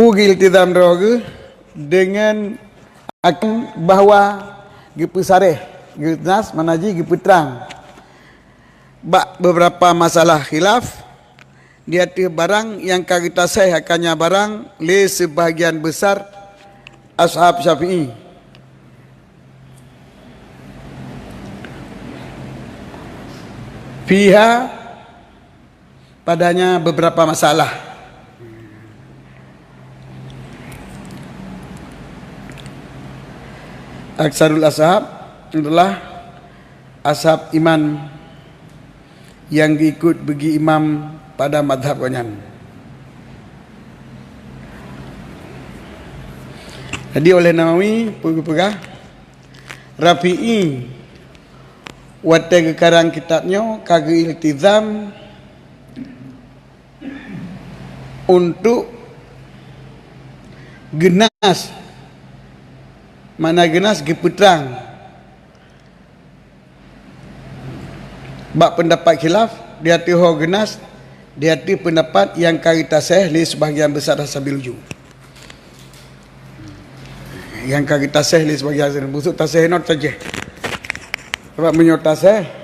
Fugil tidam roge dengan akan bahawa gipusareh gitnas manaji giputrang bak beberapa masalah khilaf dia tu barang yang kita sah akannya barang le sebahagian besar ashab Syafi'i. Fiha padanya beberapa masalah. Aksarul ashab adalah ashab iman yang ikut bagi imam pada madhab kanyan. Jadi oleh Nawawi pegah Rafi'i wate kekarang kitabnya kage iltizam untuk genas mana genas giputrang bak pendapat khilaf dia tiho genas dia ti pendapat yang karita seh li sebahagian besar asabil uju yang karita seh li sebahagian besar busuk taseh not saja sebab menyota seh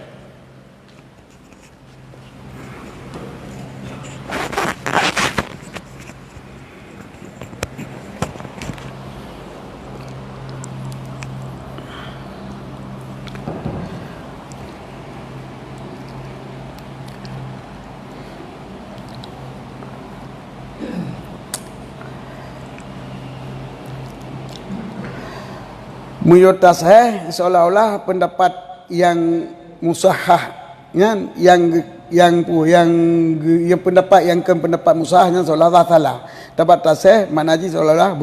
menyota seh seolah-olah pendapat yang musahah yang pendapat yang pendapat musahahnya seolah-olah salah. Dapat taseh manaji seolah-olah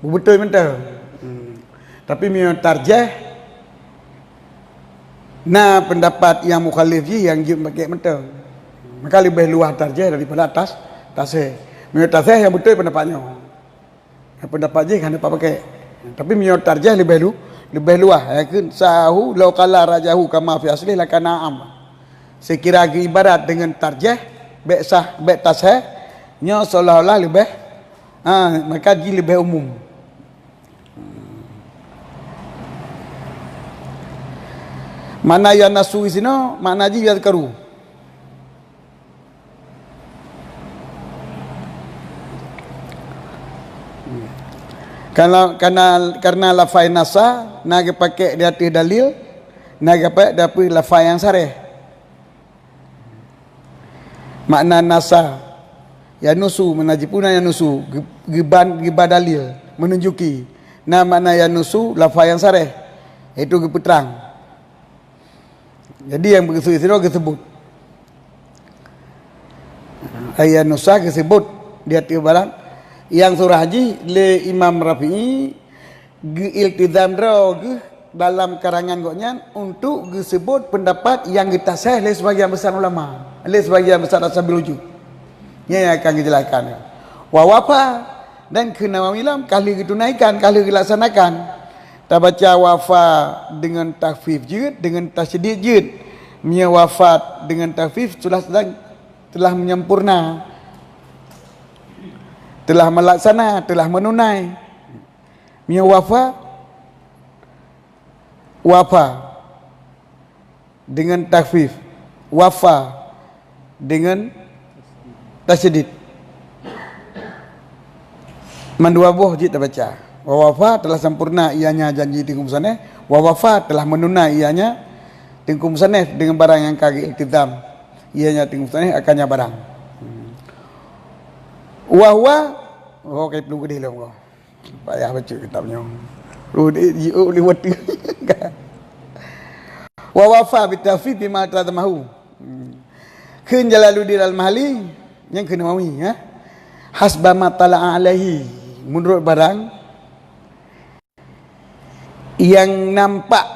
betul mentah. Tapi menurut tarjih nah pendapat yang mukhalif yang pakai mentah. Maka lebih luas tarjih daripada atas taseh. Menurut taseh yang betul pendapatnya. Yang pendapat je kan dapat pakai. Tapi menurut tarjih lebih luas ya kan sahu law qala rajahu kama fi aslih lakana am. Sekira ibarat dengan tarjih baik sah baik tasih nya seolah-olah lebih maka dia lebih umum. Mana yang nasu isino mana ji yazkaru. Karena lafai nasa naga pakai di atas dalil naga pakai dapat lafai yang sareh. Makna nasa ya nusu menajipuna ya nusu giban dalil menunjuki. Nah makna ya nusu lafai yang sareh itu giputrang. Jadi yang begitu disebut ayat nusa disebut di atas barang yang surah haji le Imam Rafi'i iltizam dalam karangan goknya untuk disebut pendapat yang kita sah le sebagian besar ulama le sebagian besar ashabil uju yang akan dijelaskan wa wafa dan kenawawilam kali ditunaikan kali dilaksanakan tak baca wafa dengan takhfif jid dengan tasydid jid mia wafat dengan takhfif telah menyempurna telah melaksana, telah menunai. Mia wafa dengan takhfif, wafa dengan tasydid. Mandua boh jid baca. Wa wafa telah sempurna ianya janji tingkum saneh, wa wafa telah menunai ianya tingkum saneh dengan barang yang kage iltizam. Ianya tingkum saneh akannya barang. Wahwa kayak perlu gede lah kau. Payah baca kitabnya. Perlu lewat. Wa wafa bitafid bima tadamahu. Kun Jalaluddin Al-Mahali yang Nawawi hasba ma tala'a alaihi menurut barang yang nampak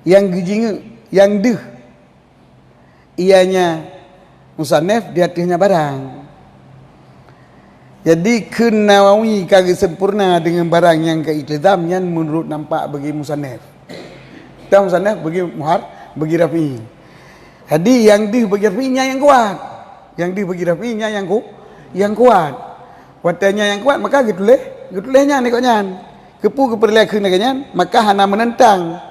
yang gejinga yang deh ianya musannaf di atasnya barang. Jadi Kun Nawawi kagak sempurna dengan barang yang keiltizam yang menurut nampak bagi musannaf. Tak musannaf bagi Muhar, bagi Rafi'i. Jadi yang di bagi Rafi'inya yang kuat. Yang di bagi Rafi'inya yang yang kuat. Watanya yang kuat maka getulehnya ni koknya. Kepu keperlekan neganya maka hana menentang.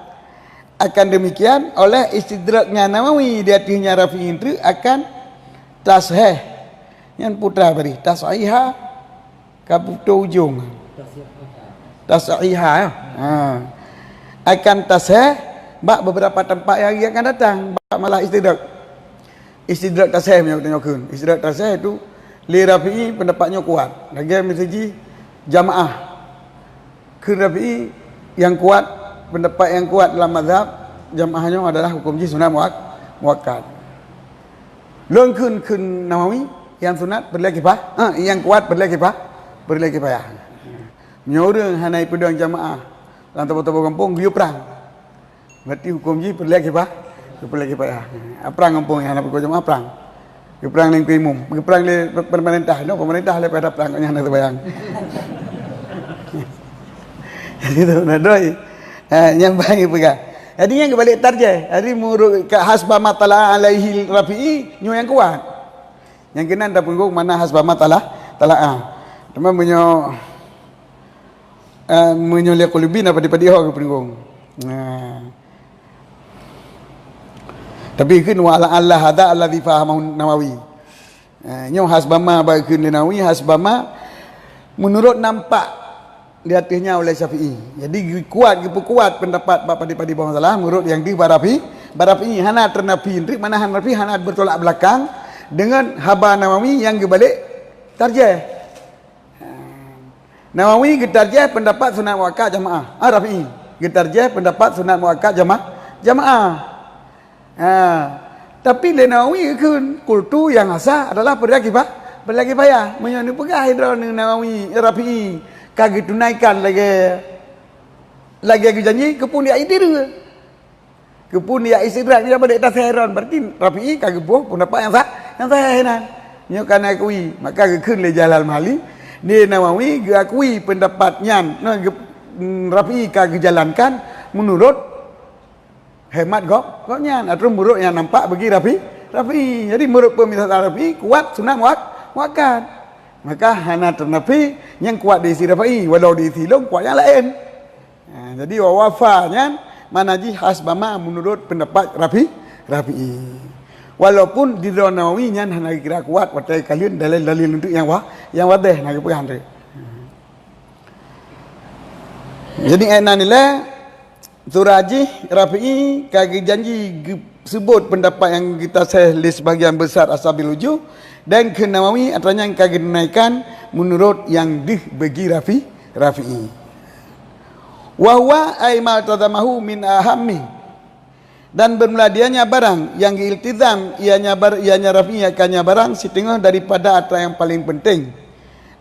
Akan demikian oleh istidraknya Nawawi di hatinya Rafi'i itu akan tasheh yang putra beri tasaiha kaputu ujung tasaiha akan tasheh bak beberapa tempat yang akan datang bak malah istidrak tasheh punya tengokun istidrak tasheh itu li Rafi'i pendapatnya kuat lagi mesti jamaah ke Rafi'i yang kuat pendapat yang kuat dalam mazhab jamaahnya adalah hukum sunat muakkad. Lengkun kun Nawawi yang sunat berlagi kifah, yang kuat berlagi kifah. Nyorang hanai pedang jamaah dalam tempat-tempat kampung dia perang. Berarti hukum berlagi kifah. Perang kampung yang hanai jamaah perang. Perang yang umum, perang pemerintah, pemerintah lepas perang yang hanai terbayang. Itu nadoi yang bagi pegang. Jadi yang kebalik tarjih. Jadi muruk ke hasba matalah alaihi Rafi'i nyo yang kuat. Yang kena dah punggung mana hasba matalah teman menyo lihat kulubin apa di ho ke punggung. Tapi kan wala Allah hada allazi fahamahu Nawawi. Nyo hasba ma bagi Nawawi hasba ma menurut nampak di hatinya oleh Syafi'i. Jadi kuat pendapat Bapak di bawah masalah menurut yang di Barafi hana ternafi indrik mana Hanafi hana bertolak belakang dengan haba Nawawi yang kebalik tarjih. Nawawi getarjih pendapat sunat muakkad jamaah. Rafi'i getarjih pendapat sunat muakkad jamaah. Tapi le Nawawi kun kultu yang asa adalah berlagi payah menyoni pegah hidron Nawawi Rafi'i kagak tunaikan lagi janji kepun dia idil kepun dia istidrak dia pada atas heran berarti Rafi'i kagak buah pendapat yang sah henan nyo kana akui maka keun le Jalal Mahali ni Nawawi akui pendapatnya Rafi'i kagak jalankan menurut hemat goknya atau menurut yang nampak bagi Rafi'i jadi menurut pemisahan Rafi'i kuat sunat muakkad. Maka hana ternafi yang kuat di isi Rafi'i walau di isi long kuat yang lain. Jadi wafanya manaji hasbama menurut pendapat Rafi'i. Walaupun di dalam Nawawi nya hana kira kuat watai kalian dalil untuk yang wadih nak pegang tu. Jadi enanila Suraji Rafi'i kaki janji sebut pendapat yang kita list sebagian besar asabil uju dan ke Nawawi antaranya yang kagak dinaikkan menurut yang bagi Rafi'i. Wa huwa ay ma tadamahu min ahammi dan bermula dianya barang yang iltizam ianya Rafi'i akannya barang setengah daripada apa yang paling penting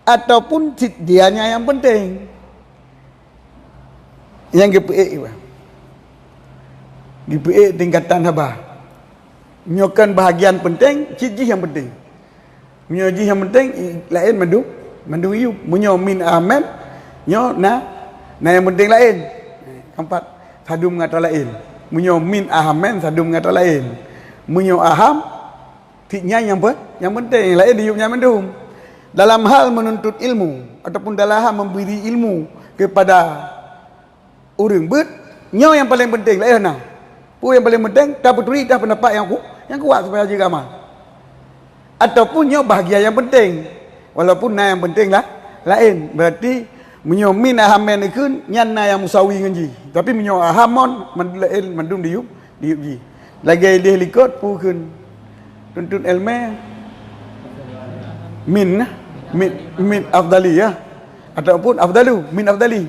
ataupun dianya yang penting. Yang GPA tingkatan haba. Nyokan bahagian penting, ciji yang penting. Menyoji yang penting lain mandu iu menyo min aman nyo na yang penting lain. Keempat sadu mengata lain. Menyo min ahamen sadu mengata lain. Menyo aham tiknya yang penting lain diupnya mendum. Dalam hal menuntut ilmu ataupun dalam hal memberi ilmu kepada orang nyo yang paling penting lain nah. Yang paling penting dah peturi dah pendapat yang kuat supaya jaga amal. Ataupun nyo bahagia yang penting walaupun yang penting lah lain berarti menyo min ahamen ikun nyan yang musawi nganji tapi menyo ahamon mandlail mandum diup ji lagi dia likot pukun tuntut ilmu min afdali ya ataupun afdalu min afdali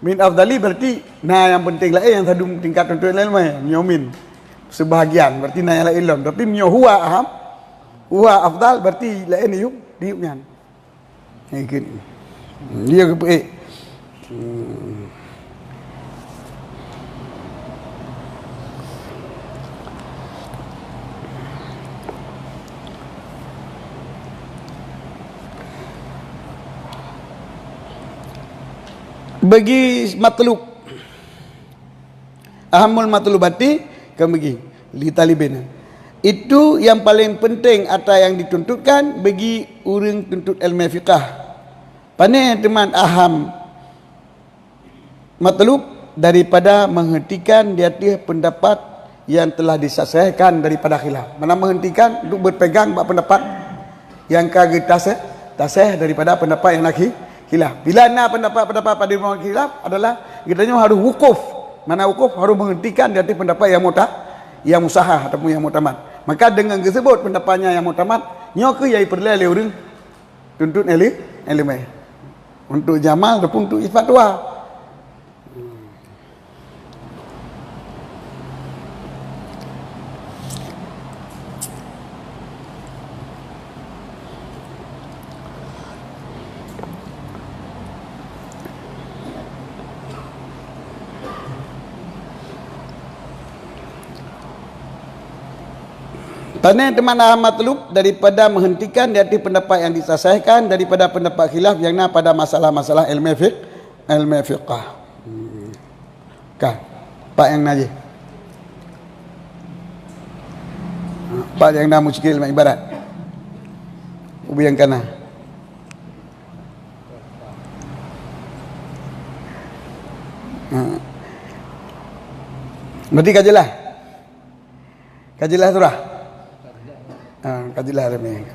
min afdali berarti yang penting lain yang sadum tingkat tuntut ilmu menyo min sebahagian berarti yang lain ilmu tapi menyo huwa aham Wah afdal berarti lain diupnya. Ikut. Dia ke bagi matlub ahamul matlubati kan bagi li talibina Itu yang paling penting atau yang dituntutkan bagi orang tuntut ilmu fiqah. Pandai teman aham matlub daripada menghentikan di atas pendapat yang telah disahkan daripada khilaf. Mana menghentikan untuk berpegang pada pendapat yang kagak tasih daripada pendapat yang lagi khilaf. Bila nak pendapat-pendapat pada khilaf adalah kitanya harus wukuf. Mana wukuf harus menghentikan di atas pendapat yang musahah ataupun yang mutamad. Maka dengan tersebut pendapatnya yang mutamad nyoke yai perlu oleh orang tuntut ilmu untuk jamal ataupun untuk fatwa. Tanya teman Ahmad Teluk daripada menghentikan di atas pendapat yang disahkan daripada pendapat khilaf yang nak pada masalah-masalah ilmu fiqah. Kan? Pak yang naji. Pak yang nak muskil ilmu ibarat. Ubi yang kana. Berarti kajilah. Kajilah surah. Kajilah remeh.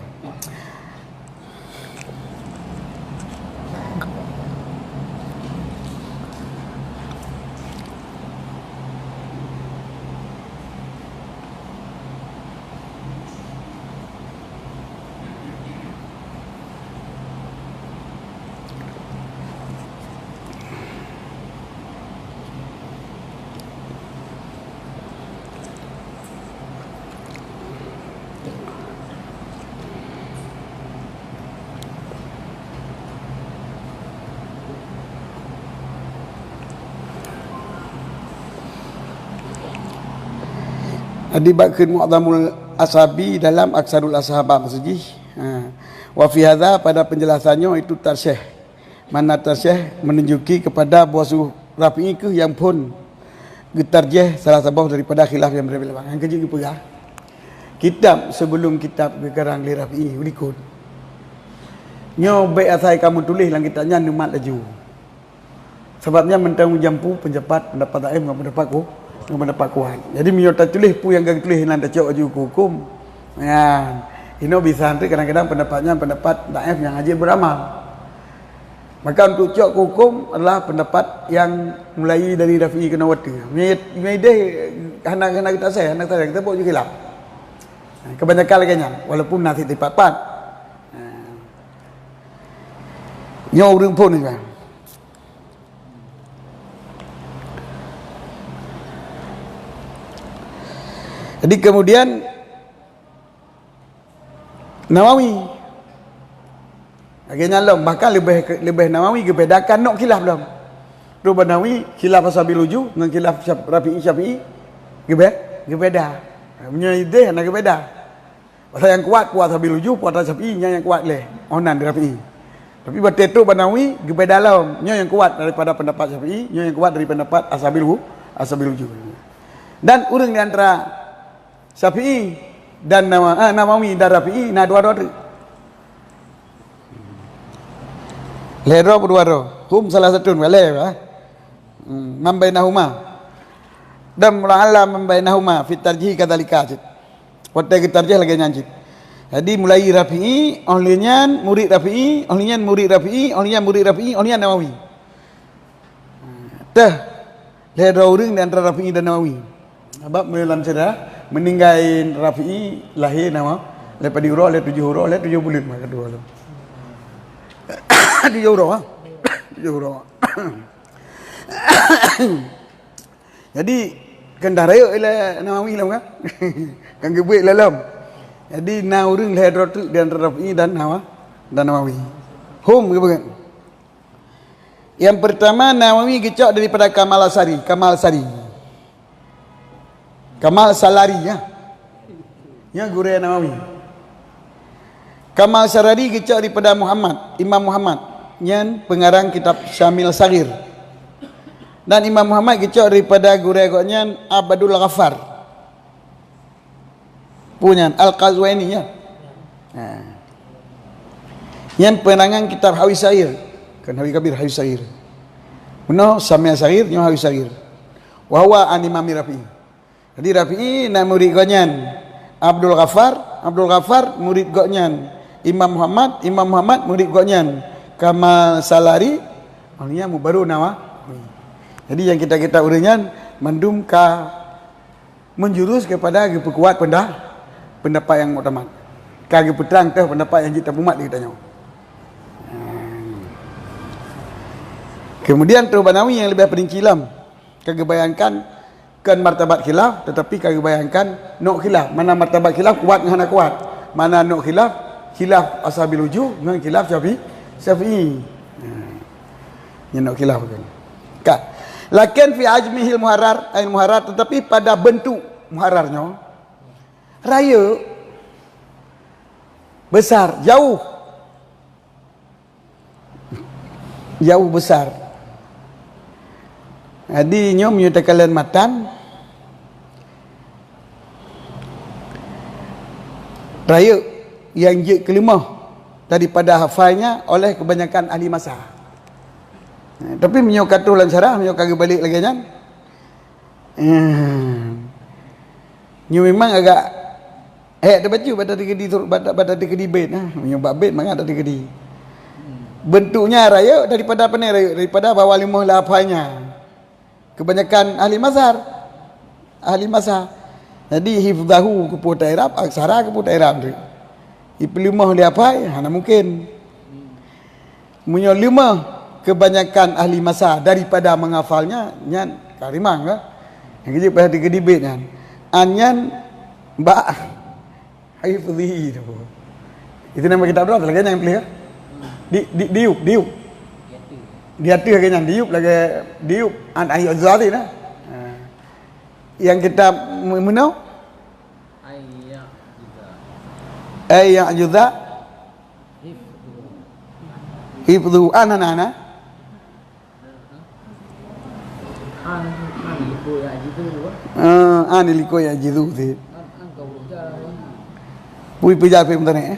Adibakin mu'adhamul ashabi dalam aksarul ashabah maksudnya. Wa fi hadha pada penjelasannya itu tarsyih. Mana tarsyih menunjuki kepada buasuh Rafi'i ke yang pun getarjih salah sabah daripada khilaf yang berbeda. Yang kerja ke kitab sebelum kitab gegarang li Rafi'i berikut. Nyo baik asai kamu tulis dalam kitabnya numat laju. Sebabnya mentang jampu pendapat daim dengan pendapatku. Yang mendapat kuat. Jadi minta tulis pu yang gak tulis nan cok aju hukum. Ya. Ino bisa nanti kadang-kadang pendapatnya pendapat daif yang aja beramal. Maka untuk cok hukum adalah pendapat yang mulai dari Rafi'i ke Nawawi. Meide anak-anak kita kita buat juga khilaf. Kebanyakan lagi nya walaupun nasi tipat-pat. Nyo urang pun ni bang. Jadi kemudian Nawawi akhirnya bahkan lebih Nawawi kebedakan nok khilaf belum. Ruba Nawawi khilaf Ashabil Wujuh dengan khilaf Rafi'i Syafi'i beda. Punya ide nak beda. Pasal yang kuat Ashabil Wujuh, kuat Syafi'i yang kuat leh onan Rafi'i. Tapi betul tu Nawawi beda lah. Nya yang kuat daripada pendapat Syafi'i, nya yang kuat daripada pendapat Ashabil Wujuh. Dan urang di antara Syafi'i dan Nawawi dan Rafi'i na dua-dua tu. Lero berdua-dua. Hum salah satu boleh mambainahuma. Dan mula'alla mambainahuma fi tarjih kadzalika. Waktu kita tarjih lagi nyanjit. Jadi mulai Rafi'i, ahlinya murid Rafi'i, ahlinya murid Rafi'i, ahlinya murid Rafi'i, ahlinya Nawawi. Tah lero urang di antara Rafi'i dan Nawawi. Sebab dalam cerita meninggalin Rafi'i lahir nama lepas di huruf 7 huruf 7 bulan maka kedua tu 7 huruf 7 huruf jadi kendaraya ila Nawawi lah kan kan gebuik lalam jadi na urang lahir tu di antara Rafi'i dan Nawawi hum ke yang pertama Nawawi gecok daripada Kamal Salari ya. Ya guru Nawawi. Kamal Sarari gecok daripada Imam Muhammad yang pengarang kitab Syamil Saghir. Dan Imam Muhammad gecok daripada guru agaknya Abdul Ghaffar. punya Al-Qazwini ya. Yang penangan kitab Hawi Sair kan Hawi Kabir Hawi Sair benar Samia Sair nyo Hawi Sair wa huwa an Imam Rafi'i. Jadi Rafi'i na murid gonyan Abdul Ghaffar murid gonyan Imam Muhammad murid gonyan Kamal Salari maknanya mu baru nama. Jadi yang kita uringan mendum ka menjurus kepada kuat pendapat yang muktamad. Kage putrang teh pendapat yang kita umat kita nyo. Kemudian Banawi yang lebih perinci lam. Kage bayangkan kan martabat khilaf tetapi kage bayangkan nok khilaf. Mana martabat khilaf kuat dengan kuat. Mana nok khilaf ashabil wujuh dengan khilaf Syafi'i. Yang nok khilaf kan. Ka. Lakin fi ajmihil muharrar ain muharrar tetapi pada bentuk muharrarnya raya besar jauh besar. Jadi nyo menyatakan matan raya yang kelima daripada hafalnya oleh kebanyakan ahli mazhab. Tapi menyo katulan syarah menyo kage balik lagi kan. Nyo memang agak terbaca pada di bait menyo bait mangga ada di. Bentuknya raya daripada apa ni raya daripada bawah lima hafalnya. Kebanyakan ahli mazhab. Jadi hifzahu ke putar Arab, aksara ke putar Arab tu. Iplimah dia apa? Hana mungkin. Munyo lima kebanyakan ahli mazhab daripada menghafalnya nyan karimang ke. Yang kerja pada digedibit kan. Anyan ba hifzi tu. Itu nama kitab berapa lagi yang pilih? Diup. Dia tu lagi yang diup an ayat zari lah. Yang kita menau ayat juza hifzu anana liko ya jidu tu pui puja pe bentar ni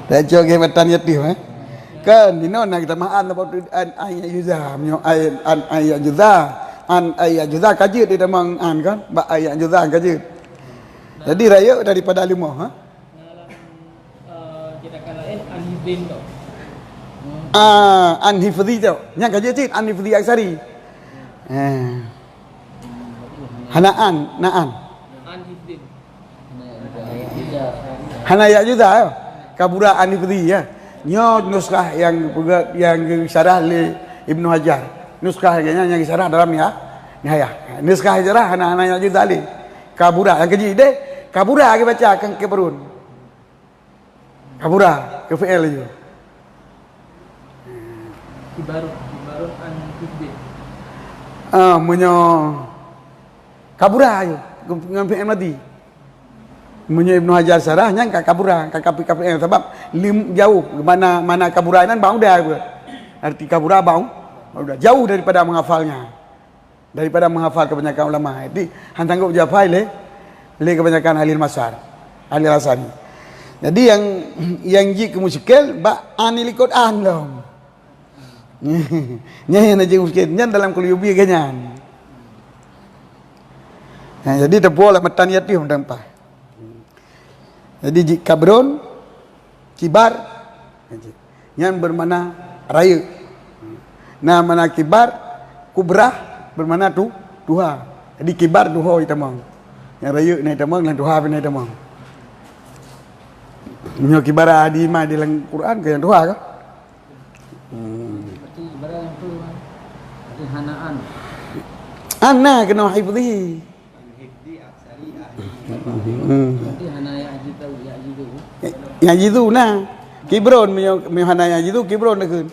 dah joge matan yatim kan dino nak kita maan apa ayat juza menyo ayat juza kaji dia memang kan ba ayat juza kaji. Jadi raya daripada lima kita kalain anhifdin tu. Anhifdi tu. Yang kaji cik anhifdi aksari. Naan. Anhifdin. Hanaya juga kabura anhifdi ya. Nyo nuskah yang syarah li Ibnu Hajar. Nuskah yang syarah dalam Nihayah. Nuskah syarah hanaya juga li. Kabura yang kaji deh. Kabura kita baca akan keberun. Kabura ke fi'il je. Kibarun anhifdin. Menyo kabura je dengan fi'il madi. Menyo Ibnu Hajar syarahnya kabura KPL sebab jauh mana kabura nan bau dah ke. Arti kabura bau dah jauh daripada menghafalnya. Daripada menghafal kebanyakan ulama. Jadi hantanggup jafai le kebanyakan ahli masar, ahli rasani. Jadi yang ji kemusyikil ba anil Quran loh. Nya na ji musyikil nya dalam kuliyubi ganyan. Jadi tepulah matan yatim dampah. Jadi kabrun kibar yang bermakna raya. Nah mana kibar kubrah bermakna duha. Jadi kibar duha itu mang. Yang raya ni itu mang dan duha ni itu mang. Nyo kibar adi mah di dalam Quran ke yang duha ke? Berarti ibarat yang tu berarti hanaan. Anna kena hifdhi. Berarti hanaya ajidu ya ajidu. Yang jitu nah. Kibron mi hanaya jitu kibron dekeun.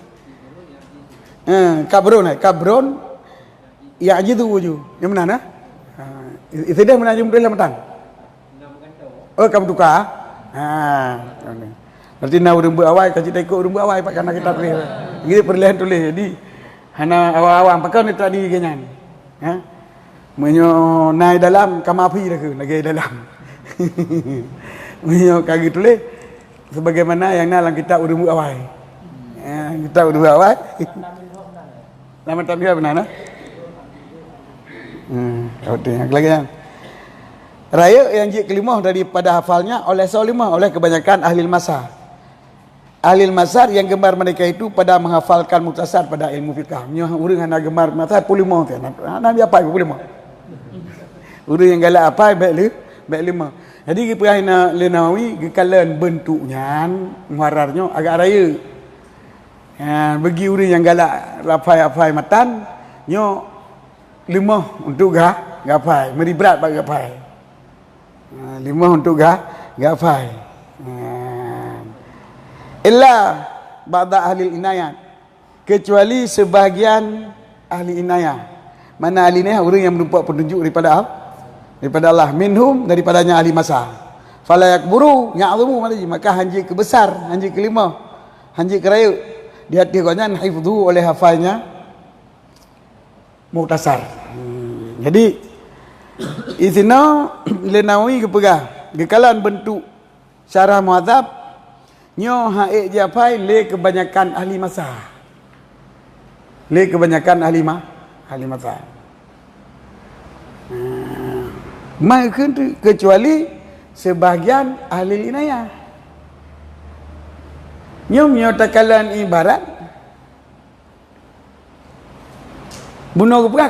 Kabron ya jitu wuju. Yang mana nah? Itu dia mana jumpa dalam matan. Kamu tukar. Berarti na urang awai kasi ta ikut urang awai pak kana kita pilih. Gitu perlihan tulis. Jadi hana awam pakai ni tadi ganyan. Menyo naik dalam kamapi dah ke lagi dalam. Menyo kaki tulis sebagaimana yang dalam kitab Urumul Awal. Kitab Urumul Awal. Nama tabiat benar nah. Kau tengok lagi kan. Raya yang jik kelima daripada hafalnya oleh solimah oleh kebanyakan ahli masar. Ahli masar yang gemar mereka itu pada menghafalkan mukhtasar pada ilmu fiqh. Nyo urang hana gemar masar 45 tu. Nabi apa 45. Urang yang galak apa baik lima. Jadi kita hina Nawawi gekalan bentuknya muharrarnya agak raya. Bagi urang yang galak rafai matan nyo 5 untuk gapai, meri berat bagi gapai. 5 untuk gapai. Illa ba'da ahli inayah, kecuali sebahagian ahli inayah. Mana ahli inayah? Orang yang menumpak petunjuk daripada Allah, minhum daripadanya ahli masa. Fala yakburu ya'zumu mali, maka hanji kebesar, hanji kelima, hanji keraya di hati kornya hifdhu oleh hafalnya mukhtasar. Jadi isina Nawawi kepegah gekalan bentuk syarah muadzab nyo haik japai le kebanyakan ahli masa. Le kebanyakan ahli masa. Maka kecuali sebahagian ahli inayah. Nyo takalan ibarat bunuh kepegah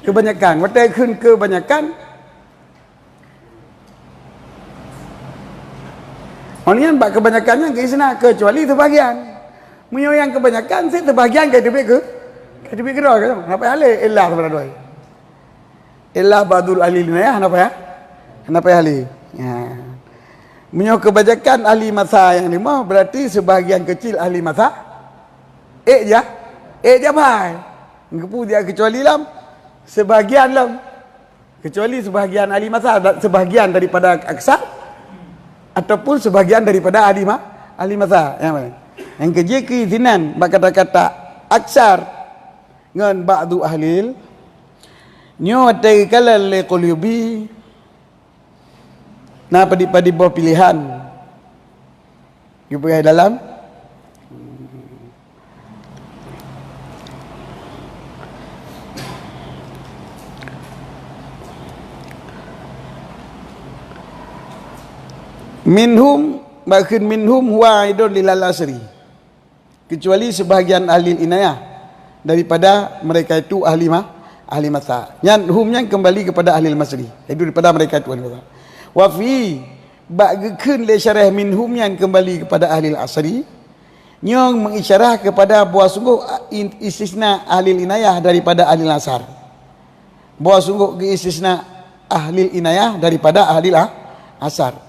kebanyakan watai kun kebanyakan orang bak kebanyakannya ke isna kecuali sebahagian munyo yang kebanyakan saya sebahagian ke debik ke doa ke apa hale illa sebenarnya doa illa badul alil ya kenapa hale munyo kebanyakan ahli masa yang 5 berarti sebahagian kecil ahli masa je bhai ngepu dia kecuali lam sebahagian lam kecuali sebahagian ahli masa sebahagian daripada aksar ataupun sebahagian daripada ahli masa yang mana yang kerja keizinan kata-kata aksar ngan ba'du ahlil nyo atai kalal le qulubi na padi bawah pilihan kita dalam minhum bahkan minhum huwa idun lilal asri, kecuali sebahagian ahli inayah daripada mereka itu ahli masa. Yang humnya kembali kepada ahli masri, itu daripada mereka itu ahli masa. Wa fi ba'gekeun le syarah minhum yang kembali kepada ahli asri, nyong mengisyarah kepada bahawa sungguh istisna ahli inayah daripada ahli asar. Bahawa sungguh istisna ahli inayah daripada ahli asar.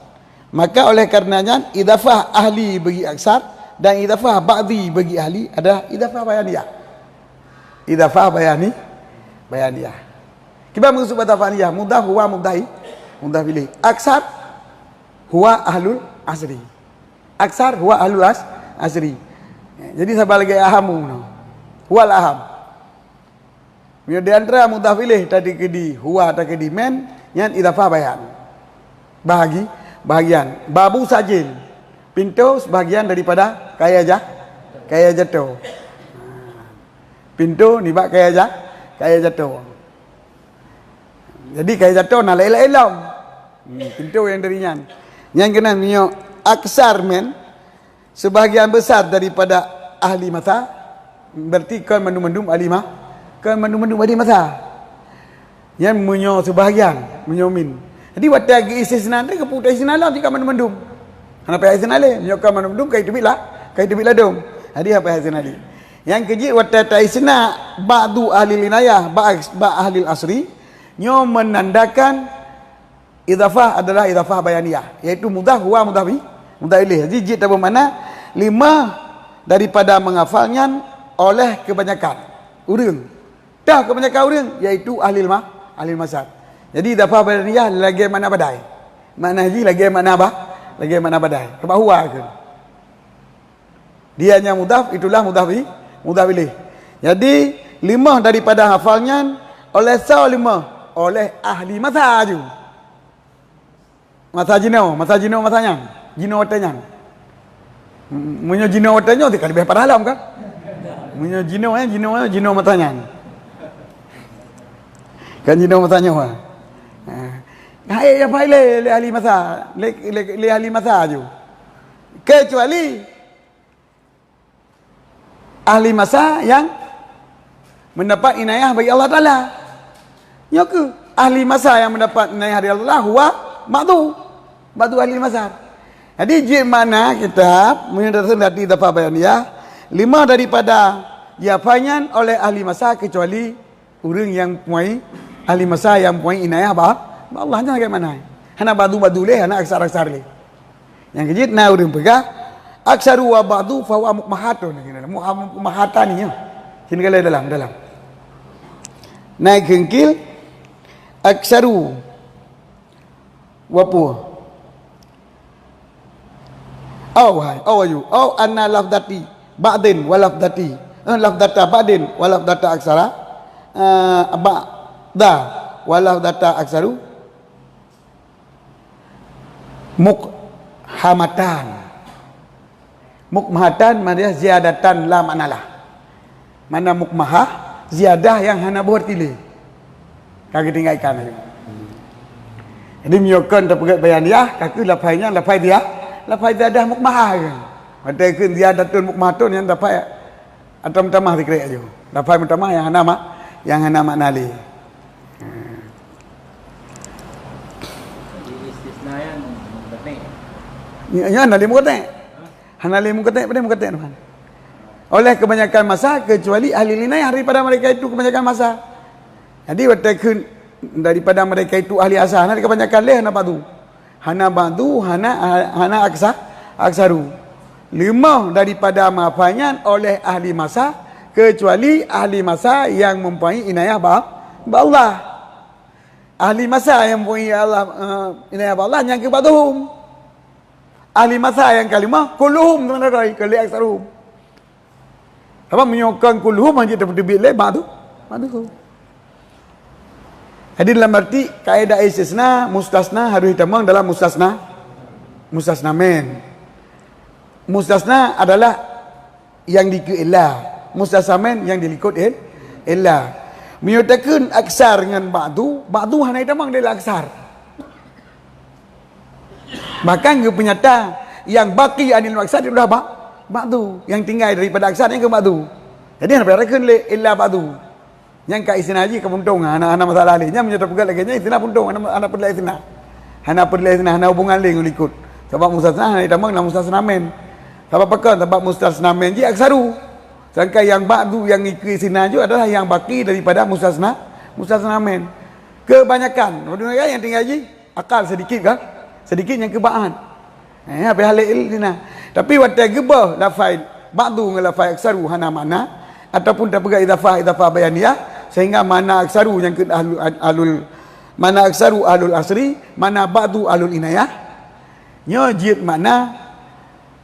Maka oleh karenanya idafah ahli bagi aksar dan idafah ba'di bagi ahli adalah idafah bayaniyah. Idafah bayaniyah. Kita maksud bayaniyah mudah huwa mudai mudah pilih. Aksar huwa ahlul asri. Aksar huwa ahlul asri. Jadi sebagai ahamu huwal aham. Di antara mudah pilih tadi kedi huwa tadi kedi men yang idafah bayan. Bahagian babu sajil pintu sebahagian daripada kaya jatuh pintu ni bak kaya jatuh jadi kaya jatuh nak elok pintu yang darinya yang kena nyo aksar men sebahagian besar daripada ahli masa berarti kan mendum ahli masa yang menyo sebahagian menyomin. Jadi waktu lagi istisna ni keputus istisna lah jika mendum. Kenapa istisna le? Nyoka mendum kai tebik lah dom. Jadi apa istisna ni? Yang keji waktu ta istisna ba'du ahli inayah ba ahli asri nyo menandakan idafah adalah idafah bayaniyah, iaitu mudah huwa mudah ilaih. Jadi jid apa mana? 5 daripada menghafalnya oleh kebanyakan urang. Dah kebanyakan urang iaitu ahli masar. Jadi idafah bayaniyah lagi mana badai. Makna haji lagi mana badai. Sebab huwa ke. Dia hanya mudaf itulah mudaf ilaih. Jadi lima daripada hafalnya oleh lima oleh ahli masa ju. Masa jino masanya. Jino watanya. Munyo jino watanya tu lebih parah lah kan? Munyo jino matanya. Kan jino matanya wah. Hai apa le ahli masa, le ahli masa ju. Kecuali ahli masa yang mendapat inayah bagi Allah Taala. Ya ke? Ahli masa yang mendapat inayah dari Allah huwa ba'du ahli masa. Jadi jik mana kitab menyatakan dari dapat bayaniyah, lima daripada diapanyan oleh ahli masa kecuali orang yang puai ahli masa yang puai inayah Allah nya bagaimana? Hana ba'du leh, hana aksar leh. Yang kejit na orang pegah aksaru wa ba'du fa huwa mukmahatun. Mukmahatan ni ya. Sini kala dalam. Naik kengkil aksaru wapu au anna lafdati ba'din wa lafdati lafdata ba'din wa lafdata aksara ba'da wa lafdata aksaru mukmahatan maknanya ziyadatan la maknalah. Mana mukmahah ziyadah yang hana buat pilih. Kaki tinggal ikan aja. Jadi miyokan terpegat bayaniyah, kaki lapainya lapai dia dah mukmahah kan. Ada kan ziyadatul mukmahatun yang dapat atau mutamah dikira aja. Lapai mutamah yang hana maknali. Istisnayan berarti. Ya nali mukatek. Hanali mukatek pada mukatek tuan. Oleh kebanyakan masa kecuali ahli linayah daripada mereka itu kebanyakan masa. Jadi watakan daripada mereka itu ahli asal, hana kebanyakan leh hana ba'du hana aksaru. Lima daripada maafanya oleh ahli masa kecuali ahli masa yang mempunyai inayah Allah. Ahli masa yang mempunyai inayah Allah yang kebaduhum. Ahli masa yang kalimah kulluhum teman-teman kali aksaruhum. Apa menyokong kulluhum hanya dapat bila ba'du. Jadi dalam arti kaedah istisna mustasna harus ditamang dalam mustasna men. Mustasna adalah yang dikut illa, mustasna men yang dilikut illa. Menyatakan aksar dengan ba'du hanya ditamang dalam aksar. Bahkan ke penyata yang baki anil aksar itu dah ba'du, yang tinggal daripada aksar yang ke ba'du. Jadi hanya berakan illa ba'du. Yang kat istina haji ke puntung anak-anak masalah lainnya menyatakan pegat lagi istina puntung anak perlu istina. Hana hubungan lain ikut. Sebab mustasna hanya ditambah dalam mustasna men. Sebab pekan sebab mustasna men je aksaru. Sedangkan yang ba'du yang ikut istina je adalah yang baki daripada mustasna men. Kebanyakan yang tinggal haji akal sedikit kan? Sedikit yang kebaan. Apa hal ilina. Tapi waktu gebah lafai ba'du dengan lafai aksaru hana makna ataupun tak pegang idafah bayaniyah sehingga mana aksaru yang ke alul mana aksaru alul asri mana ba'du alul inayah nya jid makna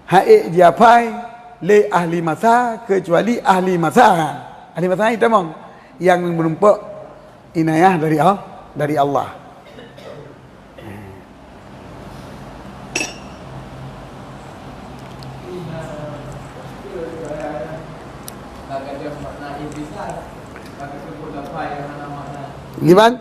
haik diapai le ahli masa kecuali ahli masa itu memang yang menumpak inayah dari Allah. Gimana?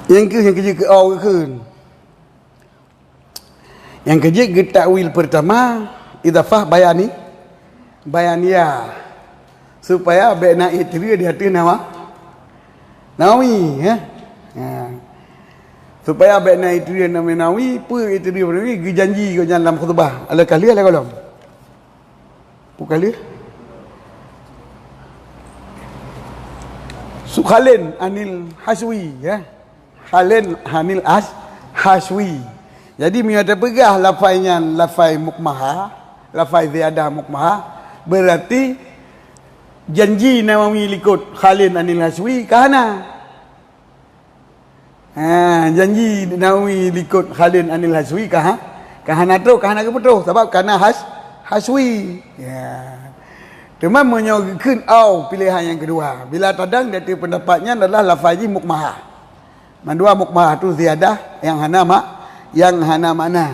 Yang kerja ke awal ke. Yang kerja ke takwil pertama idafah bayaniyah supaya bena itu dia hati nawi ya. Supaya bena itu dia nawi apa itu dia nawi janji kau dalam khutbah ala kali ala kalam. Pukali Khalin anil haswi ya. Khalin anil haswi. Jadi miada pegah lafainya lafai mukmaha, lafai ziyadah mukmaha berarti janji Nawawi likut Khalil Anil Haswi kahana. Janji Nawawi likut Khalil Anil Haswi kahana tu kahana ke betul sebab kahana Haswi. Ya. Cuma menyogikan pilihan yang kedua. Bila tadang dari pendapatnya adalah lafazi mukmahah. Mandua mukmahah tu ziyadah yang hana makna.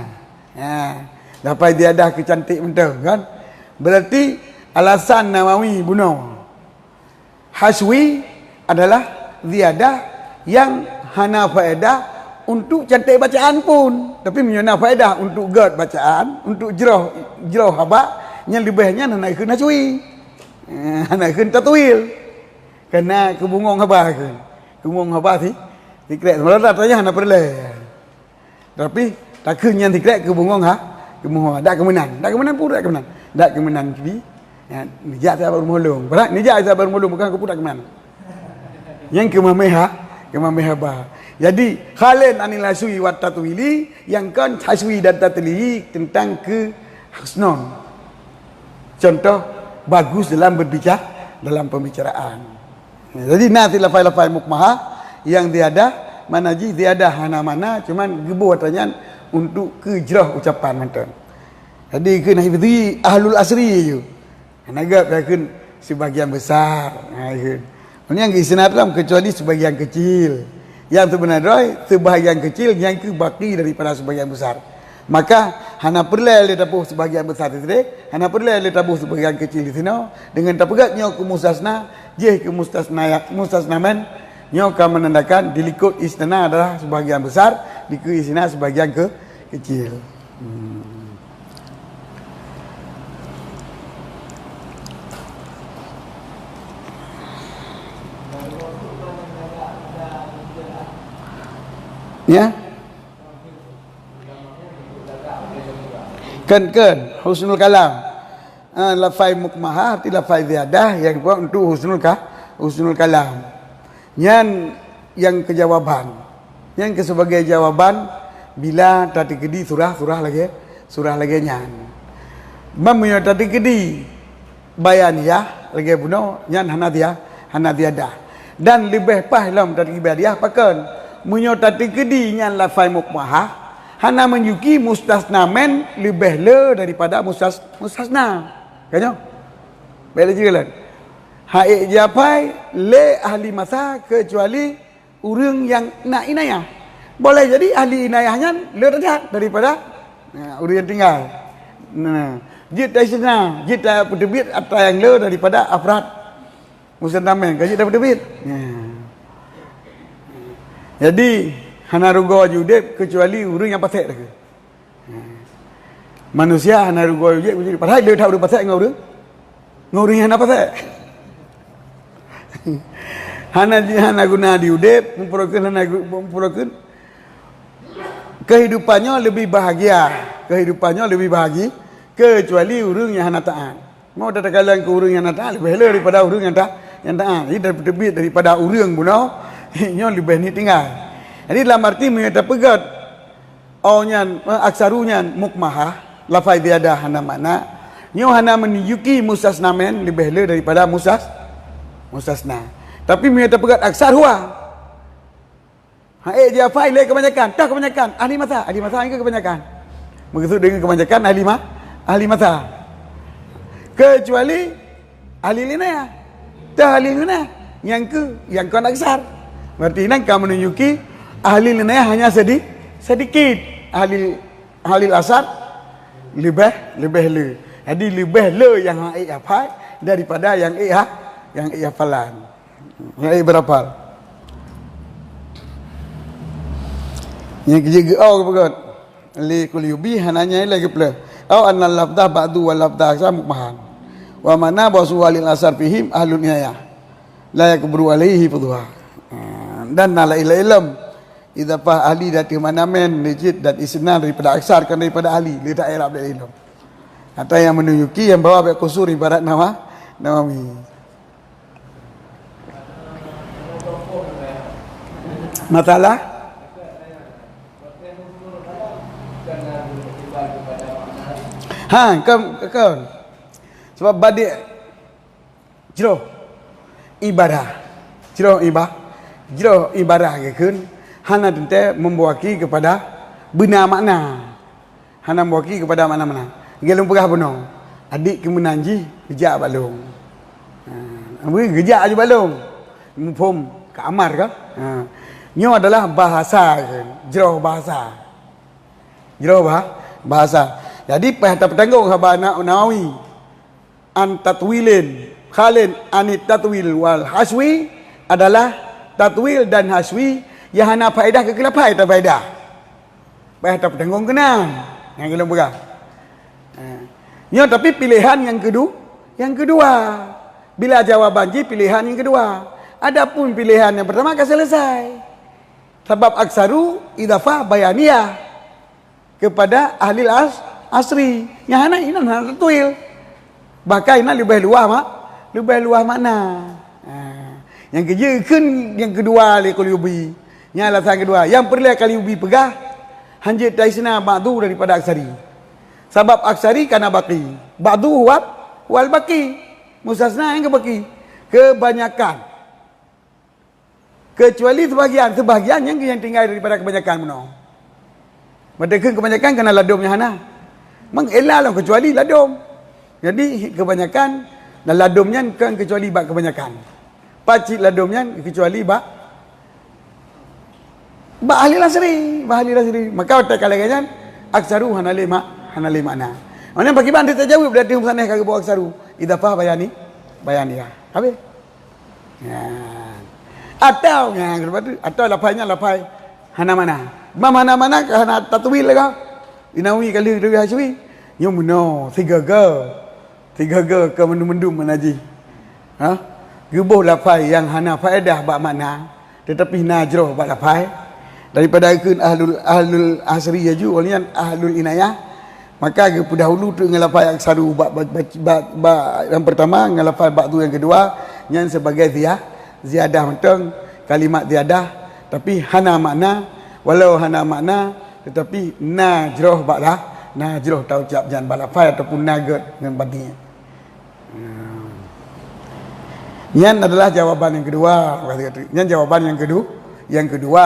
Ya. Lafaz ziyadah kecantik betul kan? Berarti alasan Nawawi bunuh Haswi adalah ziyadah yang hana faedah untuk cantik bacaan pun, tapi menyana faedah untuk gad bacaan, untuk jerah haba yang lebihnya naikkan Haswi, naikkan tatwil, kerana kebungong haba sih tikrek sebenarnya tanya hana perle, tapi takkan yang tikrek kebungong kebungong dak kemenang pun dak kemenang jadi nijak saya baru mulung. Berat nijak saya baru mulung bukan aku pun tak kemenang. Yang kemameha bah. Jadi Khalil Anil Haswi wa tatwili yang kan haswi dan tatwili tentang kehusnon. Contoh bagus dalam berbicara dalam pembicaraan. Jadi nanti lafai-lafai mukmahah yang tiada manaji tiada hana mana cuman gebu tanya untuk kejrah ucapan mantan. Jadi kena hifzi ahlul asri je. Anagap yakun sebagian besar. Ini yang isnad dalam kecuali sebagian kecil. Yang sebenarnya sebagian kecil yang kebaki daripada sebagian besar. Maka hana perlu le tabuh sebagian besar itu, hana perlu le tabuh sebagian kecil di sini. Dengan tapegatnya ke mustasna, ke mustasnaman, nyo akan menandakan dilikut istana adalah sebagian besar, diku isna sebagian kecil. Ya, kan husnul kalam, lafai mukmahah arti lafai ziyadah yang buat untuk husnul kalam. Yang kejawaban, yang sebagai jawaban bila tadi kedi surah lagi nyan. Mamunya tadi kedi bayaniyah lagi buno nyan hana ziyadah dan lebih pahlam tadi bayaniyah pakan. Munyo tadi kedi nyan lafai mukmahah hana menyuki mustasnamen lebih le daripada mustasna. Kanyo? Bela juga haik japai le ahli masa kecuali urang yang nak inayah. Boleh jadi ahli inayahnya le daripada urang yang tinggal. Jid dari sana, jid penerbit atau yang le daripada afrad mustasnamen, kajid dapat terbit. Jadi hana rugo judep kecuali urang yang pasek dah. Manusia hana rugo judep padahal dia tahu pasek ngau urang yang hana pasek. hana guna diudep memperokan kehidupannya lebih bahagia, kecuali urang yang hana taat. Mau datang ke urang yang hana taat lebih elok daripada urang yang taat. Jadi terbit daripada urang bunuh nyo lebih ni tinggal. Jadi dalam arti menyata pegat nyan aksarunya mukmahah lafai tiada hana makna nyo hana menunjuki mustasnamen lebih le daripada mustasna. Tapi menyata pegat aksar huwa dia fai le kebanyakan ahli masa ke kebanyakan begitu dengan kebanyakan ahli masa kecuali ahli lina yang kon aksar. Berarti ini kamu menunjuki ahli linayah hanya sedikit, ahli asar lebih le. Jadi lebih le yang hafal daripada yang hafalan. Yang berapal. Yang ketiga kepegat. Li kul yubi hananya lagi pula. Annal lafdah ba'du wal lafdah aksa mukmahan. Wa mana basu walil asar fihim ahlun nihayah. La yakburu alaihi fudhuha. Dan nala ilm idapah ahli dari mana men legit dan isnad daripada aksar kan daripada ahli dia tak elap dari ilmu atau yang menunjuki yang bawa baik kusur ibarat Nawawi. Masalah kan sebab badik Jeroh ibadah. Jeroh ibadah ke kun hana tente membuaki kepada benar makna. Hana membuaki kepada mana-mana. Gelung pegah benar. Adik ke menanji gejak balung. Gejak aja balung. Mufum ke amar ke? Nyo adalah bahasa kan. Jeroh bahasa. Bahasa. Jadi pihak petanggung haba Nawawi an tatwilin khalin anit tatwil wal haswi adalah tatwil dan haswi yang hana faedah ke kelapai tak faedah. Pihak petanggung kenal. Yang gelung pegah. Nyo tapi pilihan yang kedua. Bila jawaban Ji pilihan yang kedua. Adapun pilihan yang pertama akan selesai. Sebab aksaru idafah bayaniyah kepada ahli asri. Yang hana ini hana tatwil. Bahkan ini lebih luah makna. Yang kerja kan yang kedua le Qalyubi. Yang alasan kedua. Yang perlu Qalyubi pegah hanjit taisna ba'du daripada aksari. Sebab aksari kana baki. Ba'du wal baki. Mustasna yang kebaki. Kebanyakan. Kecuali sebahagian yang tinggal daripada kebanyakan menong. Mereka kebanyakan kena ladumnya hana. Mengelah lah kecuali ladum. Jadi kebanyakan dan ladumnya kan kecuali bak kebanyakan. Pacit ladumnya kecuali bak ahli lasri. Maka otak kalian aksaru hanali makna. Mana bagi bantu tak jawab berarti sana kagak bawa aksaru. Idafah bayani ya. Habis. Ya. Atau lapainya lapai hana mana. Mana hana tatwil lah. Inawi kali lebih haswi. Yang benar 3G ke mendum menaji. Gebuh lapai yang hana faedah bak makna tetapi najroh bak lapai daripada ikun ahlul asri yaju walian ahlul inayah maka ge dahulu tu ngelapai aksaru bak yang pertama ngelapai bak tu yang kedua yang sebagai ziyadah mentang kalimat ziyadah tapi hana makna walau hana makna tetapi najroh baklah najroh tau ucap jangan balafai ataupun nagat dengan badinya. Yang adalah jawaban yang kedua. Yang jawaban yang kedua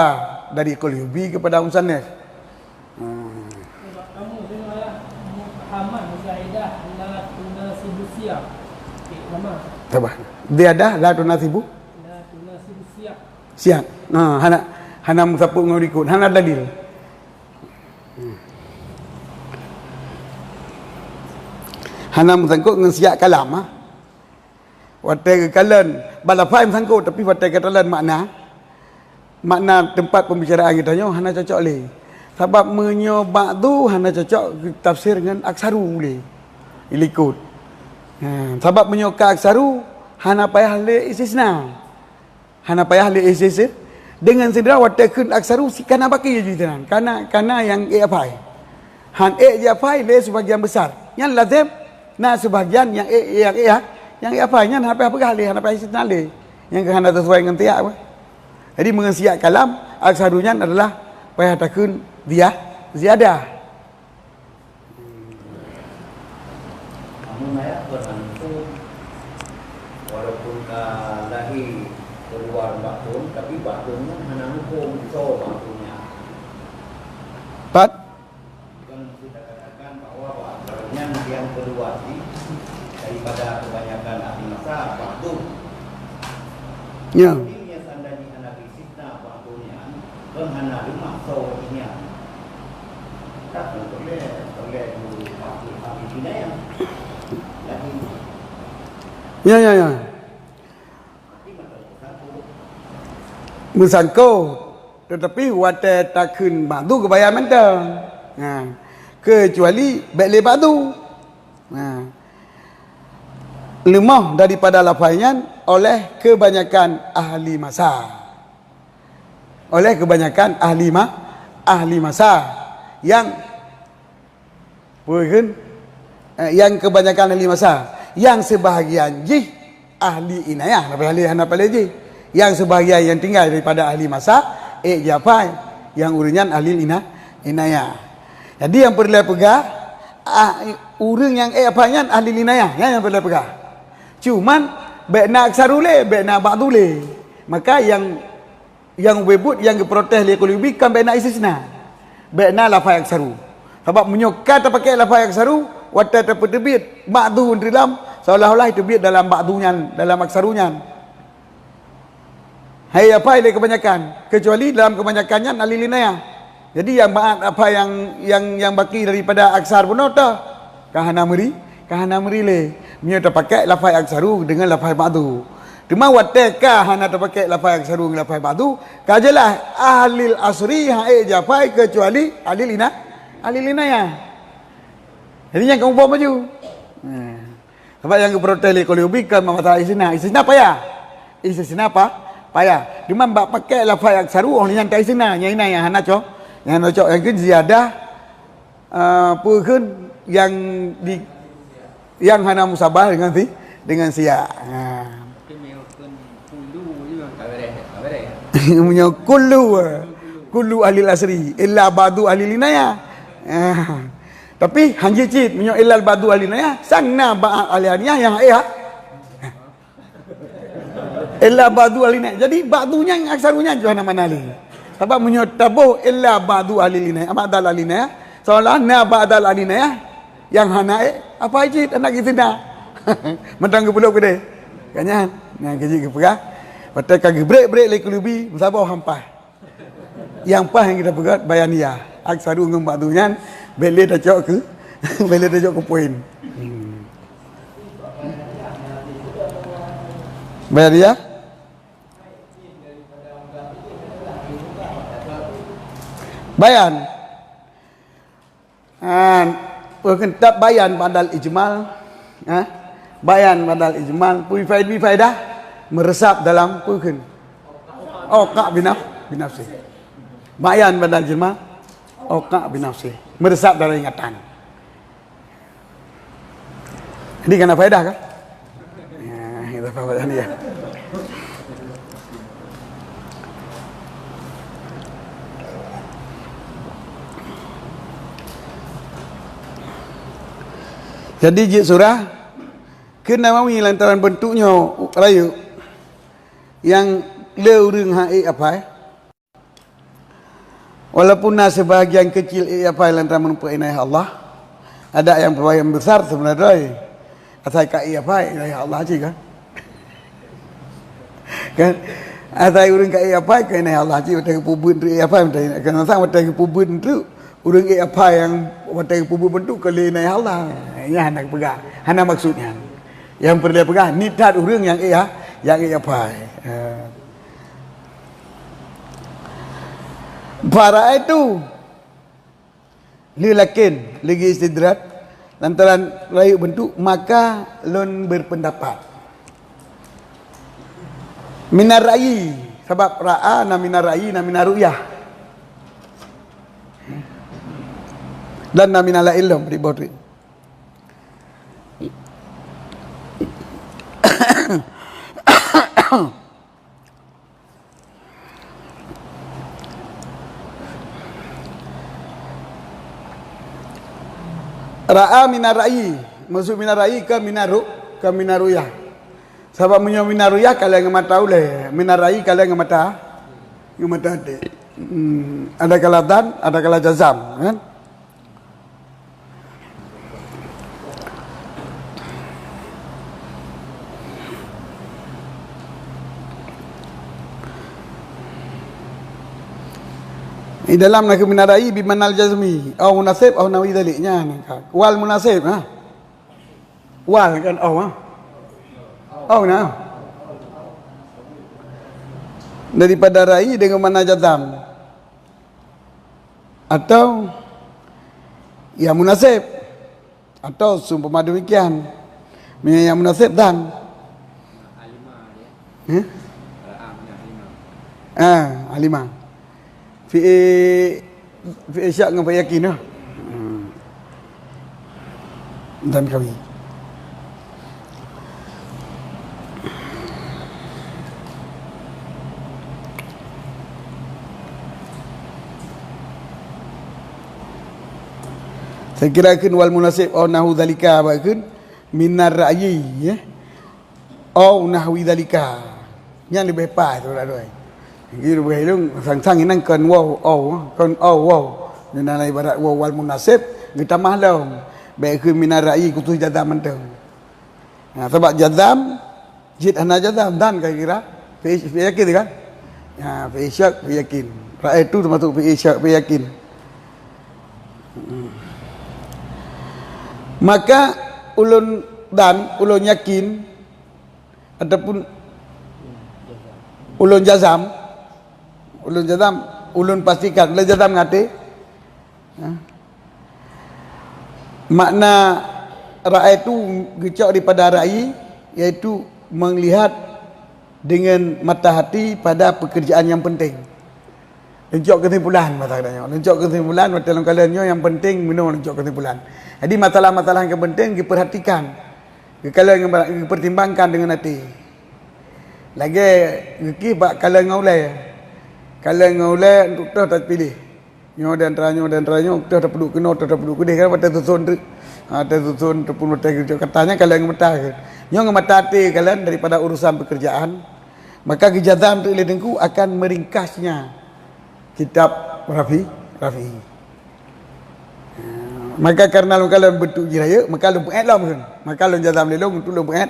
dari Qalyubi kepada musannif. Kamu dengar Muhammad Zaidah la tunasibu siap. Lama. Sabar. Dia ada la tunasibu? La tunasibu siap. Siap. Hana musapuk ngurikut. Hana dalil. Hana musangkut dengan siap kalam watai kekalan balafai sangkut tapi watai katalan makna tempat pembicaraan kita nyo hana cocok le sebab menyobak tu hana cocok tafsir dengan aksaru boleh ilikut sebab menyoka aksaru hana payah le istisna dengan sedera watai kun aksaru kana baki je tenan kana yang apai han je apai le sebagian besar yang lazim sebagian yang apanya apa kali apa istinale yang kena sesuai dengan tiap apa. Jadi mengesiak kalam aksarunya adalah payah takun dia ziyadah. Kamu saya berlangsung walaupun lahir keluar batun tapi batunnya hanya hukum so batunnya. Pat Kan kita katakan bahwa batunnya yang kedua sih daripada kebanyakan ahli masa waktu. ya. Ini sandani analisisna waktunya kan hana rumah soalnya. Tak boleh dulu ahli kinaya. Lagi. Ya. Musangko tetapi wate takun batu kebayar mentang. Kecuali beli batu. Lemah daripada lafaznya oleh kebanyakan ahli masa. Ahli masa yang yang kebanyakan ahli masa, yang sebahagian ji ahli inayah, yang sebahagian yang tinggal daripada ahli masa japai yang urunan ahli inayah. Jadi yang perlu pegang urang yang apanya ahli inayah yang perlu pegang. Cuman Baikna aksaru le, baikna ba'du le. Maka yang webut yang protes li qulubi kan baikna istisna. Baikna lafaz aksaru. Sebab menyokar terpakai lafaz aksaru, wata terperbit ba'du dalam seolah-olah itu biat dalam ba'dunya, dalam aksarunya. Hai apa ile kebanyakan, kecuali dalam kebanyakannya alilinaya. Jadi yang apa yang baki daripada aksar pun tak. Kahana meri le. Mia terpakai lafaz aksaru dengan lafaz ba'du. Cuma wateka hana terpakai lafaz aksaru dengan lafaz ba'du, kajalah ahlil asri hae japai kecuali alilinaya. Jadi yang kamu bawa maju. Sebab yang protes le qulubi kan masalah istisna. Istisna payah. Istisna apa? Payah. Cuma bak pakai lafaz aksaru orang yang tak istisna, yang ini yang hana cok. Yang nak cok yang ke ziyadah pun yang hana musabah dengan siap. Punya kullu ahli asri illa ba'du ahli linaya. Tapi hanji cit punya illa ba'du ahli linaya sanna ba'a alianiyah yang illa ba'du ahli linaya. Jadi ba'dunya yang aksarunya johana manali. Sebab punya tabuh illa ba'du ahli linaya, ba'dal ahli linaya. Seolah na ba'dal ahli linaya yang hana apa cit anak kita dah. Mentang ke pulau kedai. Kanyan. Nah kerja ke perah. Patai kaki break le kulubi musabah hampa. Yang pas yang kita pegat bayaniyah. Aksaru dengan ba'dunya bele dah cok ke bele dah cok ke poin. Bayaniyah bayan. Berkentab bayan badal ijmal. Bayan badal ijmal punya faedah meresap dalam pukin. Oqa binafsi. Bayan badal ijmal. Oqa binafsi. Meresap dalam ingatan. Ini kena faedah kan? Ya, itu faedah ni ya. Jadi jid surah kena mawi lantaran bentuknya rayu yang leureung hae apa walaupun sebahagian kecil apa lantaran menumpuk inayah Allah, ada yang yang besar sebenarnya asal kai apa inayah Allah je kan. Kan asal urang kai apa ke inayah Allah je betul pubun tu apa betul kan sang betul pubun tu urang apa yang betul pubun bentuk ke inayah Allah. Ya hendak pegang. Hana maksudnya. Yang perlu pegang ni tak urang yang apa. Para itu lilakin lagi istidrat lantaran rayu bentuk maka lon berpendapat. Minar ra'i sebab ra'a na minar ra'i na minar ru'yah. Dan na minal ilm ribut. Ra'a minar ra'i, maksud minar ra'i ke minaruyah. Sebab punya minaruyah kalian mata oleh, minar ra'i kalian mata ada. Ada kala dan, ada kala jazam, kan? Di dalam nak minarai bimanal jazmi au munasib au nawi daliknya wal munasib wal kan daripada rai dengan mana jazam atau ya munasib atau seumpama demikian yang munasib dan alimah fi syak dengan yakin lah. Dan kami saya kira kan wal munasib au nahu zalika bakan minar ra'yi ya au nahwi dalika. Yang lebih pas tu lah doi. Gitu boleh lu sang-sang ini kan wow kan wow. Nana ibarat wow wal munasib kita mahlum. Baik ke minar ra'i kutu jazam mentang. Nah, sebab jazam jid ana jazam dan kira fi yakin kan? Ya, fi syak fi yakin. Ra'i itu termasuk fi syak fi yakin. Maka ulun yakin ataupun ulun jazam ulun pastikan ulun jazam ngate makna ra'i itu gecok daripada ra'i iaitu melihat dengan mata hati pada pekerjaan yang penting. Lencok kesimpulan masalahnya. Lencok kesimpulan dalam kaliannya yang penting minum lencok kesimpulan. Jadi masalah-masalah yang penting diperhatikan. Kalian pertimbangkan dengan hati. Lagi ngeki bak kalian ngaulai. Kalian ngaulai untuk tak pilih. Nyo dan teranyo tak perlu kena tak perlu kudih kan pada susun terpun katanya kalian ngemata. Nyo ngemata hati kalian daripada urusan pekerjaan. Maka kejazam tu ilmu akan meringkasnya kitab Rafi. Maka karena lu kalian betul jiraya, maka lu buat lam kan. Maka lu jazam lelong untuk lu buat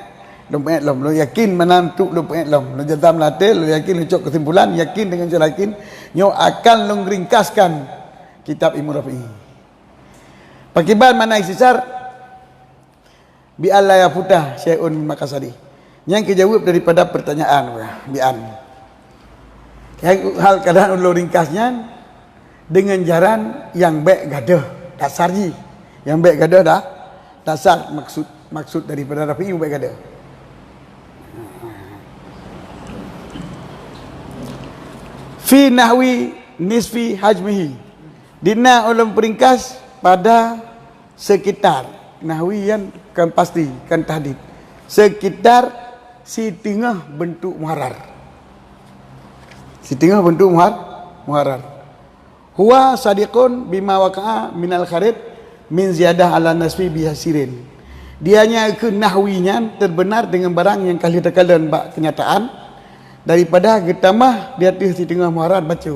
lam. Lu yakin menantu lu buat lam. Lu jazam latil, lu yakin lu cok kesimpulan, yakin dengan cara yakin, nyo akan lu ringkaskan kitab Imam Rafi. Pakiban mana istisar bi alla yafutah syai'un makasadi. Yang kejawab daripada pertanyaan bi'an. Hal keadaan ulun ringkasnya dengan jaran yang baik gadah dasarji. Yang baik gadah dah dasar maksud daripada Rafi yang baik gadah. Fi nahwi nisfi hajmihi. Dina ulun peringkas pada sekitar nahwi yang kan pasti kan tahdid. Sekitar setengah bentuk muharrar. Setengah bentuk muharrar. Huwa sadiqun bima waqa'a minal kharid min ziyadah ala nasfi bihasirin. Dianya ke nahwinya terbenar dengan barang yang kali terkalian bak kenyataan daripada getamah di atas setengah muharrar baca.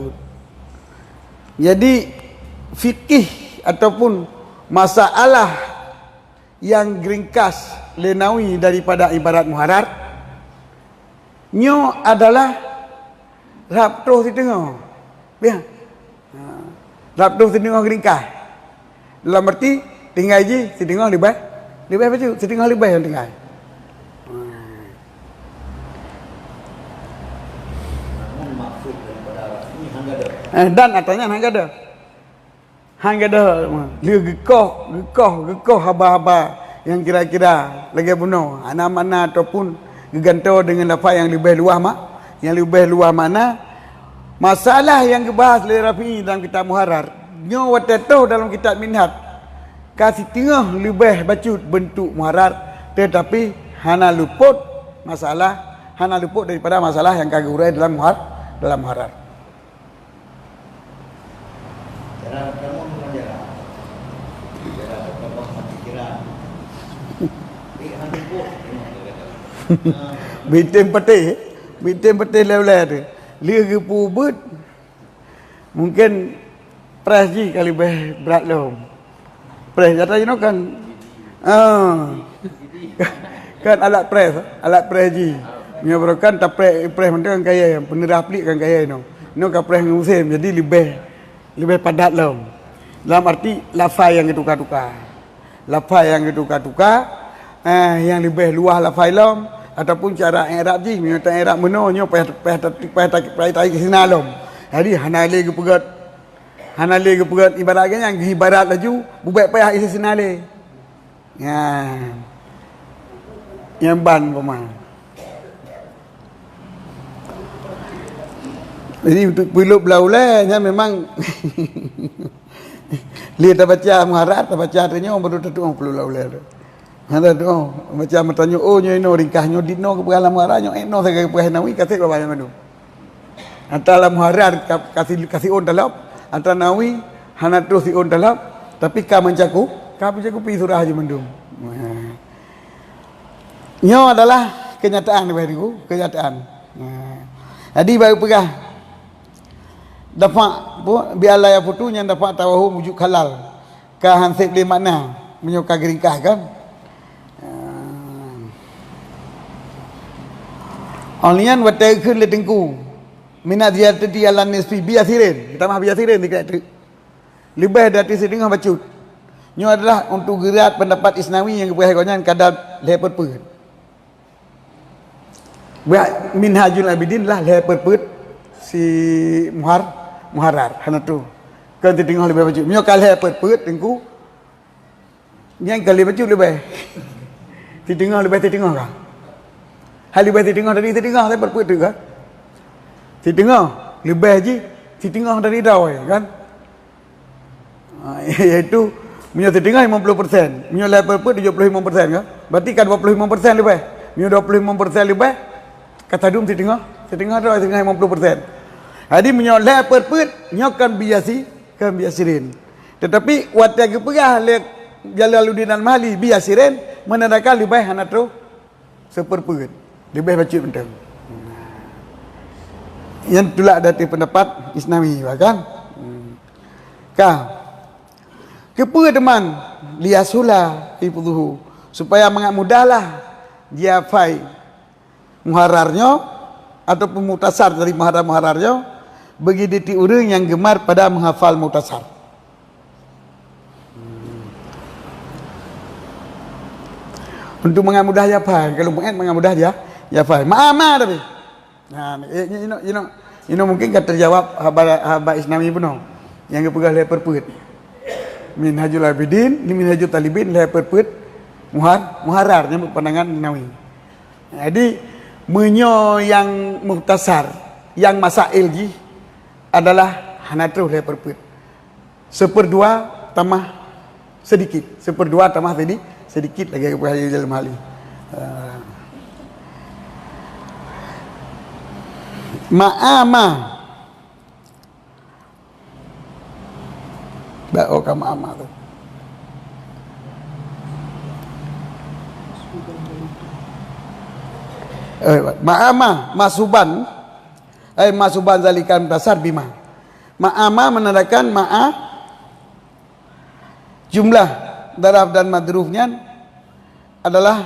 Jadi fikih ataupun masalah yang ringkas lenawi daripada ibarat muharrar nyo adalah Rabtuh di tengah. Ya. Rabtuh di tengah ringkas. Dalam arti tinggal je di tengah lebih baca, di tengah lebih yang tinggal. Namun maksud daripada ini hangga Dan atanya hangga dah. Dia gekoh haba-haba yang kira-kira lagi bunuh. Anak-anak ataupun gegantau dengan lafaz yang lebih luas mana masalah yang dibahas oleh Rafi dalam kitab Muharrar nyo watatuh dalam kitab Minhaj kasih tengah lebih bacut bentuk muharrar tetapi hana luput daripada masalah yang kagak urai dalam muharrar. Cara kamu mengajar. Cara kamu pikiran. Hanya pun. Bitin peti level tu. Lia ke pubut. Mungkin pres ji kali berat lom. Pres jata you kan. Kan alat pres ji. Menyebabkan tak pres mentang kaya penerah plik kan kaya no ka pres musim jadi lebih padat lom. Dalam arti lafaz yang tukar-tukar. Yang lebih luas lafaz lom ataupun cara i'rab ji minta i'rab menonyo payah ke sinalom. Jadi hanale ke pegat ibaratnya yang ibarat laju bubai payah isi sinale. Ya. Yang ban pemah. Jadi untuk pilot belaulannya memang lihat tak baca muharrar tak baca artinya orang baru tentu perlu laulah tu. Ada tu macam bertanya nyo ino ringkasnya dino ke pengalaman muharrarnya eno saya ke nawi kata apa yang anu. Antara muharrar kasih on dalam antara nawi hana terus on dalam tapi ka mencakup pi surah haji mendung. Nyo adalah kenyataan lebih dulu, kenyataan. Jadi baru pegah dapat biarlah ya putu yang dapat tawahu wujud halal. Ka hansip di makna menyuka geringkah kan. Onlian watai kun le tengku. Minat ziyadati ala nisfi biasirin. Kita mah biasirin tidak tu. Lebih dari setengah bacut. Ini adalah untuk gerak pendapat Isnawi yang keperhatian kadar leher perput. Minhajul Abidin lah leher perput si Muharrar. Hana tu. Kan tengok lebih bacut. Ini kalau leher perput tengku. Yang kali bacut lebih. Tengok lebih tengok kan. Hal lebih tengok dari tengok saya perput tu kan. Tengok lebih je tengok dari dawai kan. Iaitu punya tengah 50%, punya level pun 75% kan. Berarti kan 25% lebih. Punya 25% lebih. Kata dum tengah dah tengah 50%. Jadi punya level pun nyokan kan biasirin. Tetapi waktu yang perah le Jalaluddin Al-Mahali biasirin menandakan lebih hana tu seperput. Lebih baca betul. Yang itulah dari pendapat Isnawi kan. Kepa teman liasula hifdhuhu supaya mengat mudahlah dia fai muharrarnya ataupun mutasar dari muharrarnya bagi diti orang yang gemar pada menghafal mutasar. Untuk mengat mudah ya fai, kalau mengat mudah ya fai. Ma'ama tapi. Nah, you know mungkin kan terjawab haba Isnawi pun yang kepegang leher perput. Minhajul Abidin, ni Minhajul Talibin leher perput muharrar nyambut pandangan Nawawi. Jadi menyo yang muhtasar, yang masail ji adalah hanatru leher perput. 1/2 tambah sedikit, 1/2 tambah tadi sedikit lagi kepada dalam hal ini. Ma'ama Ba'oka ma'ama tu Ma'ama Masuban Masuban zalikan dasar bima. Ma'ama menandakan ma'a jumlah daraf dan madrufnya adalah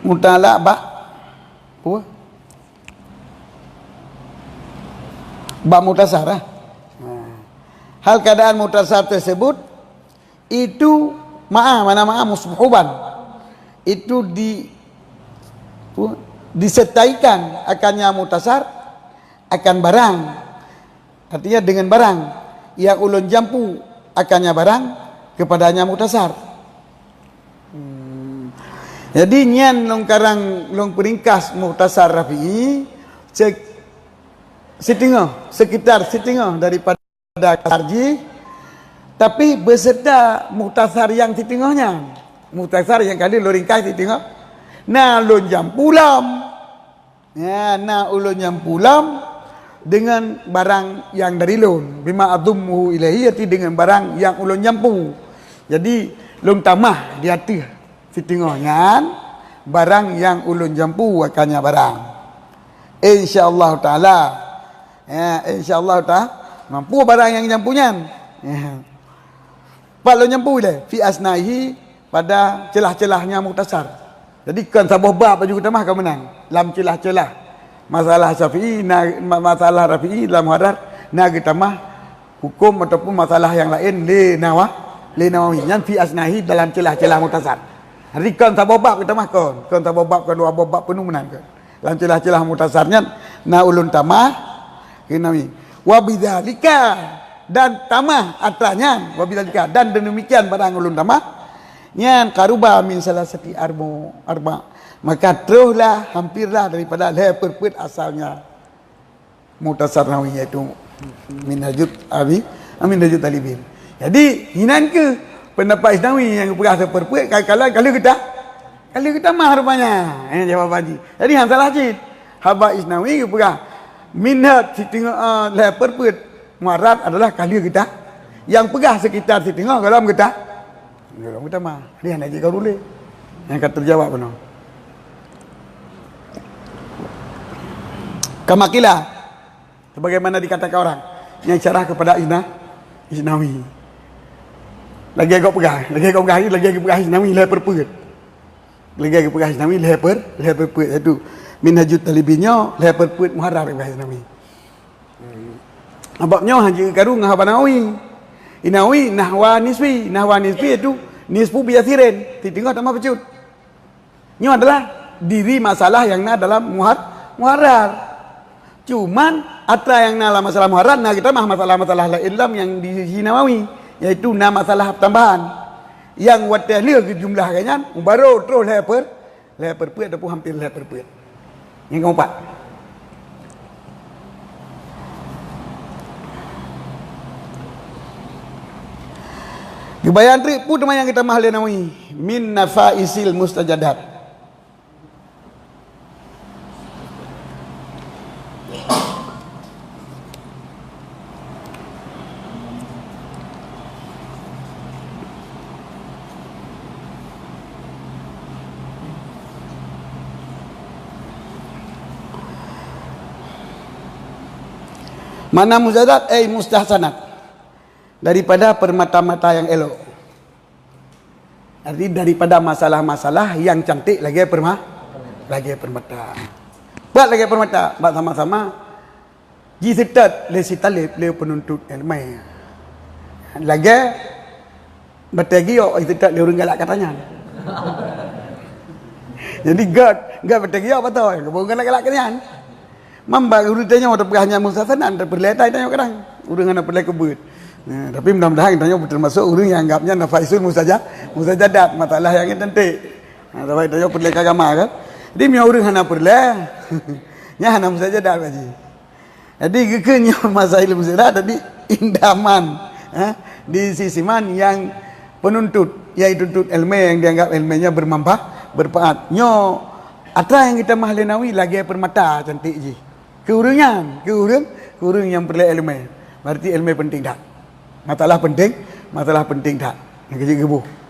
mutala ba mutasar. Hal keadaan mutasar tersebut itu mana musbuhuban itu disertaikan akannya mutasar akan barang, artinya dengan barang yang ulun jampu akannya barang kepadanya mutasar. Jadi nyan long karang long peringkas mutasar Rafi'i sekitar setengah daripada Sarji, tapi beserta muhtasar yang di tengahnya. Muhtasar yang kali lo ringkas di tengah. Nah ulun jampulam. Ya, nah ulun jampulam dengan barang yang dari lun. Bima adummu ilahi yati dengan barang yang ulun jampu. Jadi lun tamah di hati di tengahnya barang yang ulun jampu akannya barang. Insyaallah taala. Ya, insyaallah taala mampu barang yang nyampunya. Pak lo nyampu le fi asnahi pada celah-celahnya muhtasar. Jadi kan sabah bab baju kita mah kau menang. Dalam celah-celah masalah Syafi'i, masalah Rafi'i dalam muharrar, na kita mah hukum ataupun masalah yang lain le Nawawi yang fi asnahi dalam celah-celah muhtasar. Jadi kan sabah bab kita mah kan sabah bab kan dua bab penuh menang kan. Dalam celah-celah muhtasarnya na ulun tamah Nawawi. Wabidzalika dan tamah atasnya wabidzalika dan demikian barang ulun tamah nyan karuba min salasati arba maka teruslah hampirlah daripada leher perput asalnya mutasar Nawawi iaitu Minhajul Talibin. Jadi hinan ke pendapat Isnawi yang perah seperput kalau kita mah rupanya jawab haji. Jadi hang salah cit haba Isnawi perah minat si tengah leher perput muharrar adalah kali kita yang pegah sekitar si tengah dalam kita mah dia nak kau boleh yang kata terjawab benar Kamakila. Sebagaimana dikatakan orang yang syarah kepada Isnawi. Lagi agak pegang Isnawi leher perput. Lagi agak pegang Isnawi leher perput satu. Minhajut Talibinnya leher perput muharrar pegang Isnawi. Ababnya haji karung ngah Nawawi. Inawi nahwa nisbi itu nisbu biyasirin. Tengok tambah pecut. Ini adalah diri masalah yang dalam muharrar. Cuman atra yang dalam masalah muharrar, kita mah masalah-masalah ilm yang di Nawawi, yaitu masalah tambahan yang watahlia ke jumlah kanyan baru terus leher perput ataupun hampir leher perput. Yang keempat, Gebayan trik pun yang kita mahal Nawawi min nafaisil mustajadat. Mana muzadat mustahsanat, daripada permata-mata yang elok. Arti daripada masalah-masalah yang cantik lagi permata. Buat lagi permata, buat sama-sama. Jisitat lesi talib le penuntut ilmu. Lagi bertegi jisitat le orang galak katanya. Jadi gad bertegi apa tahu? Kebun galak katanya. Mamba urutannya waktu pegahnya mustasanan terperlihat tanya kadang urang ana perle kebut. Nah, tapi mudah-mudahan tanya termasuk urang yang anggapnya nafaisul mustajadat masalah yang cantik. Nah, tapi tanya perle agama kan. Jadi mi urang ana perle. Nya ana mustajadat baji. Jadi gekenya masail mustajadat tadi indaman di sisi man yang penuntut yaitu tuntut ilmu yang dianggap ilmunya bermanfaat. Nyo atra yang kita mahlinawi lagi permata cantik ji. Keurang yang perlu ilmu. Berarti ilmu penting tak? Masalah penting tak? Yang kecil gebuh.